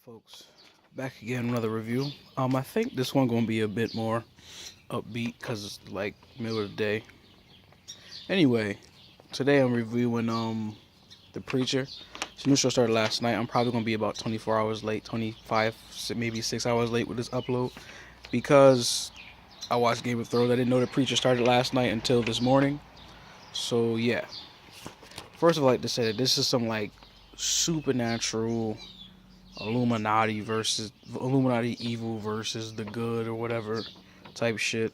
Folks, back again, another review. I think this one gonna be a bit more upbeat because it's like middle of the day. Anyway, today I'm reviewing The Preacher. This new show started last night. I'm probably gonna be about 24 hours late, 25, maybe 6 hours late with this upload because I watched Game of Thrones. I didn't know The Preacher started last night until this morning. So yeah, first of all, I like to say that this is some like supernatural Illuminati evil versus the good or whatever type shit.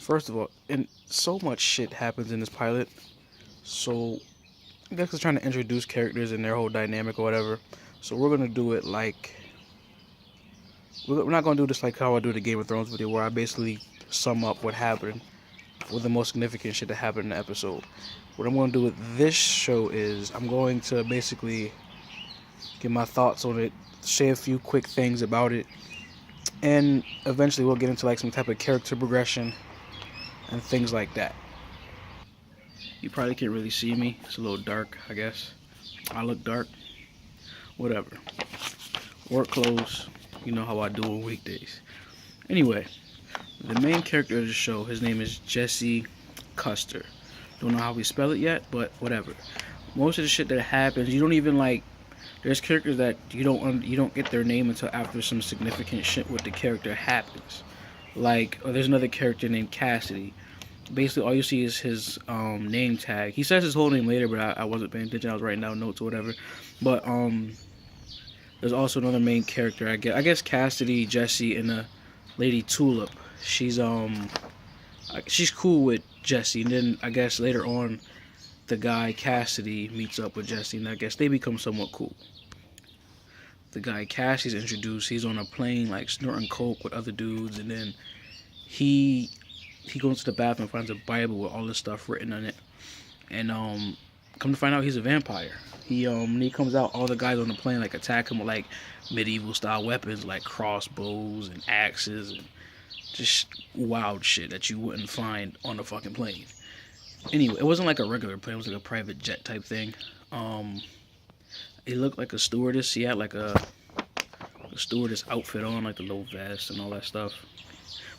First of all, and so much shit happens in this pilot. So I guess it's trying to introduce characters and their whole dynamic or whatever. So we're gonna do it like we're not gonna do this like how I do the Game of Thrones video, where I basically sum up what happened, with the most significant shit that happened in the episode. What I'm gonna do with this show is I'm going to basically get my thoughts on it, say a few quick things about it, and eventually we'll get into like some type of character progression and things like that. You probably can't really see me. It's a little dark, I guess. I look dark. Whatever. Work clothes. You know how I do on weekdays. Anyway, the main character of the show, his name is Jesse Custer. Don't know how we spell it yet, but whatever. Most of the shit that happens, you don't even like. There's characters that you don't get their name until after some significant shit with the character happens. Like, there's another character named Cassidy. Basically, all you see is his name tag. He says his whole name later, but I wasn't paying attention. I was writing down notes or whatever. But there's also another main character. I guess Cassidy, Jesse, and the lady Tulip. She's cool with Jesse, and then I guess later on, the guy Cassidy meets up with Jesse, and I guess they become somewhat cool. The guy Cassidy's introduced. He's on a plane, like snorting coke with other dudes, and then he goes to the bathroom and finds a Bible with all this stuff written on it. And come to find out, he's a vampire. When he comes out, all the guys on the plane like attack him with like medieval style weapons, like crossbows and axes and just wild shit that you wouldn't find on a fucking plane. Anyway, it wasn't like a regular plane. It was like a private jet type thing. It looked like a stewardess. He had like a stewardess outfit on, like the low vest and all that stuff.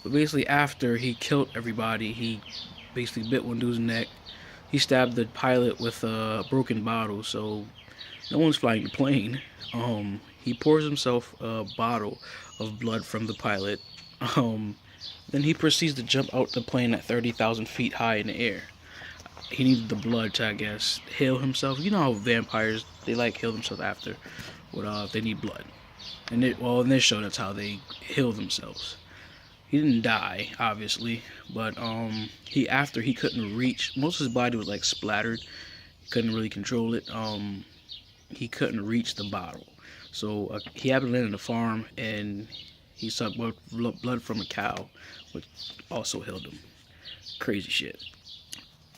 But basically, after he killed everybody, he basically bit one dude's neck. He stabbed the pilot with a broken bottle, so no one's flying the plane. He pours himself a bottle of blood from the pilot. Then he proceeds to jump out the plane at 30,000 feet high in the air. He needed the blood to, I guess, heal himself. You know how vampires, they like heal themselves after, they need blood. And in this show, that's how they heal themselves. He didn't die, obviously, but after he couldn't reach, most of his body was like splattered. He couldn't really control it. He couldn't reach the bottle, so he happened to land on the farm, and he sucked blood from a cow, which also healed him. Crazy shit.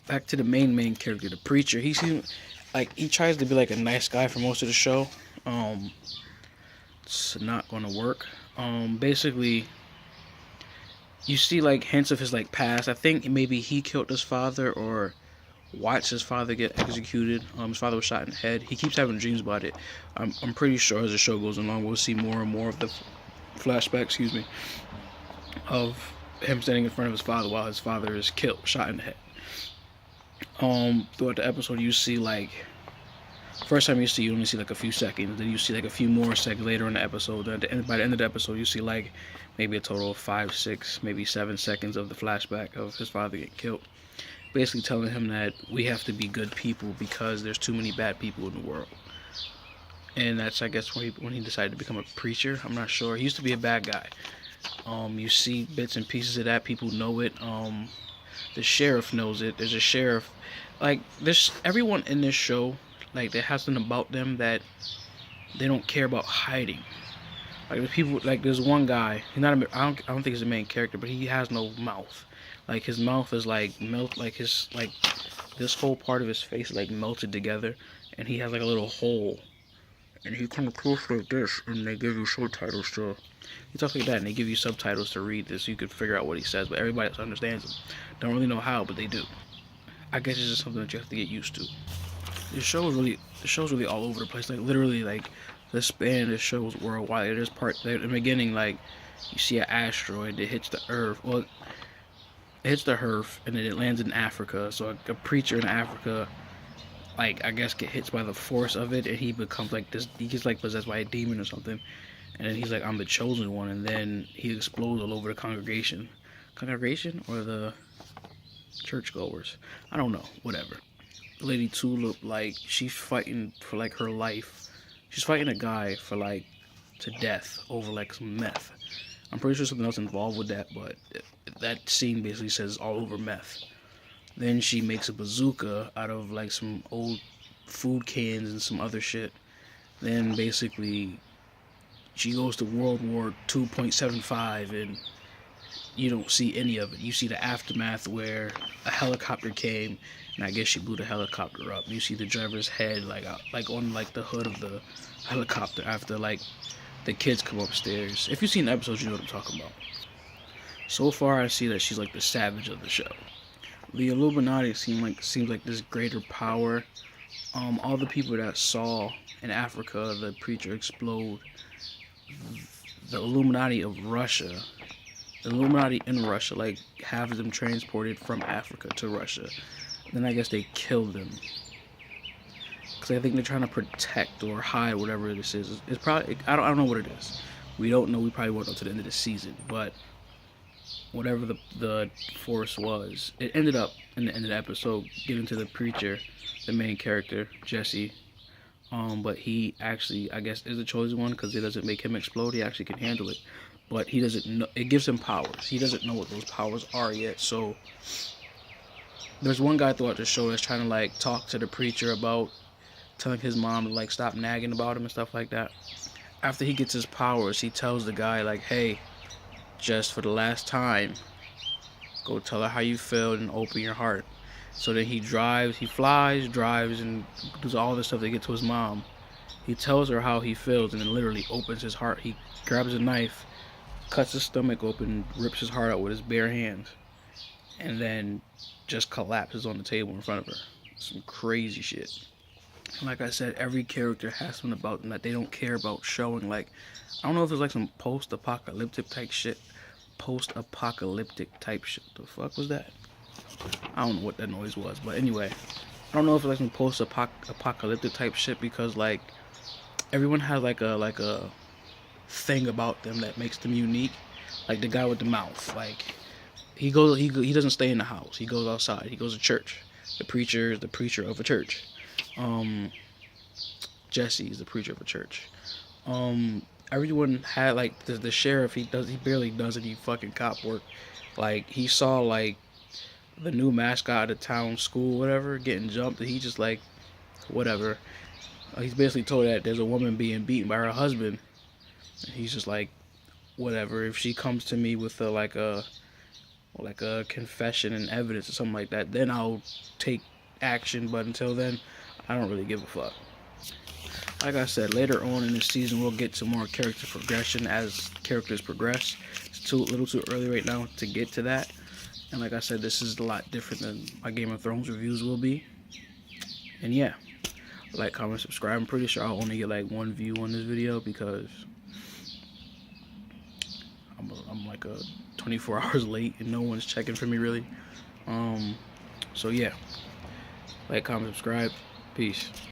Back to the main character, the preacher. He seems like he tries to be like a nice guy for most of the show. It's not gonna work. Basically, you see like hints of his like past. I think maybe he killed his father or watched his father get executed. His father was shot in the head. He keeps having dreams about it. I'm pretty sure as the show goes along, we'll see more and more of the flashback, of him standing in front of his father while his father is killed, shot in the head. Throughout the episode, you see like first time you only see like a few seconds. Then you see like a few more seconds later in the episode. Then by the end of the episode, you see like maybe a total of 5, 6, maybe 7 seconds of the flashback of his father getting killed. Basically telling him that we have to be good people because there's too many bad people in the world. And that's, I guess, when he decided to become a preacher. I'm not sure. He used to be a bad guy. You see bits and pieces of that. People know it. The sheriff knows it. There's a sheriff. Like, there's everyone in this show, like, there has something about them that they don't care about hiding. Like, there's one guy. He's not. I don't think he's the main character, but he has no mouth. Like, his mouth is like this whole part of his face is like melted together, and he has like a little hole. And he kind of talks like this, and they give you subtitles to. He talks like that, and they give you subtitles to read this, so you can figure out what he says. But everybody else understands him. Don't really know how, but they do. I guess it's just something that you have to get used to. The show's really all over the place. Like literally, like the span of the show's worldwide. There's part that in the beginning, like you see an asteroid that hits the Earth. Well, it hits the Earth and then it lands in Africa. So a preacher in Africa, like I guess, get hit by the force of it, and he becomes like this. He gets like possessed by a demon or something, and then he's like, I'm the chosen one, and then he explodes all over the congregation or the churchgoers. I don't know, whatever. Lady Tulip, like she's fighting for like her life. She's fighting a guy for like to death over like some meth. I'm pretty sure something else involved with that, but that scene basically says all over meth. Then she makes a bazooka out of like some old food cans and some other shit. Then basically she goes to World War 2.75 and you don't see any of it. You see the aftermath where a helicopter came and I guess she blew the helicopter up. You see the driver's head like on like the hood of the helicopter after like the kids come upstairs. If you've seen the episodes, you know what I'm talking about. So far I see that she's like the savage of the show. The Illuminati seems like this greater power. All the people that saw in Africa the preacher explode, the Illuminati of Russia, the Illuminati in Russia, like have them transported from Africa to Russia. Then I guess they killed them because I think they're trying to protect or hide whatever this is. It's probably I don't know what it is. We don't know. We probably won't know to the end of the season, but whatever the force was, it ended up in the end of the episode giving to the preacher, the main character Jesse. But he actually, I guess, is the chosen one because it doesn't make him explode. He actually can handle it, but he doesn't know. It gives him powers. He doesn't know what those powers are yet. So there's one guy throughout the show that's trying to like talk to the preacher about telling his mom to like stop nagging about him and stuff like that. After he gets his powers, he tells the guy like, "Hey, just for the last time, go tell her how you feel and open your heart." So then he flies, drives, and does all this stuff to get to his mom. He tells her how he feels and then literally opens his heart. He grabs a knife, cuts his stomach open, rips his heart out with his bare hands, and then just collapses on the table in front of her. Some crazy shit. And like I said, every character has something about them that they don't care about showing. Like, I don't know if it's like some post-apocalyptic type shit. The fuck was that? I don't know what that noise was, but anyway, I don't know if it's like some post-apocalyptic type shit because like everyone has like a thing about them that makes them unique. Like the guy with the mouth, like he doesn't stay in the house. He goes outside. He goes to church. The preacher is the preacher of a church. Jesse is the preacher of a church. Everyone had like the sheriff. He barely does any fucking cop work. Like he saw like the new mascot of the town school, whatever, getting jumped, and he just like, whatever. He's basically told that there's a woman being beaten by her husband. And he's just like, whatever. If she comes to me with a confession and evidence or something like that, then I'll take action. But until then, I don't really give a fuck. Like I said, later on in this season, we'll get to more character progression as characters progress. It's a little too early right now to get to that. And like I said, this is a lot different than my Game of Thrones reviews will be. And yeah, like, comment, subscribe. I'm pretty sure I'll only get like one view on this video because I'm like 24 hours late and no one's checking for me really. So yeah, like, comment, subscribe. Peace.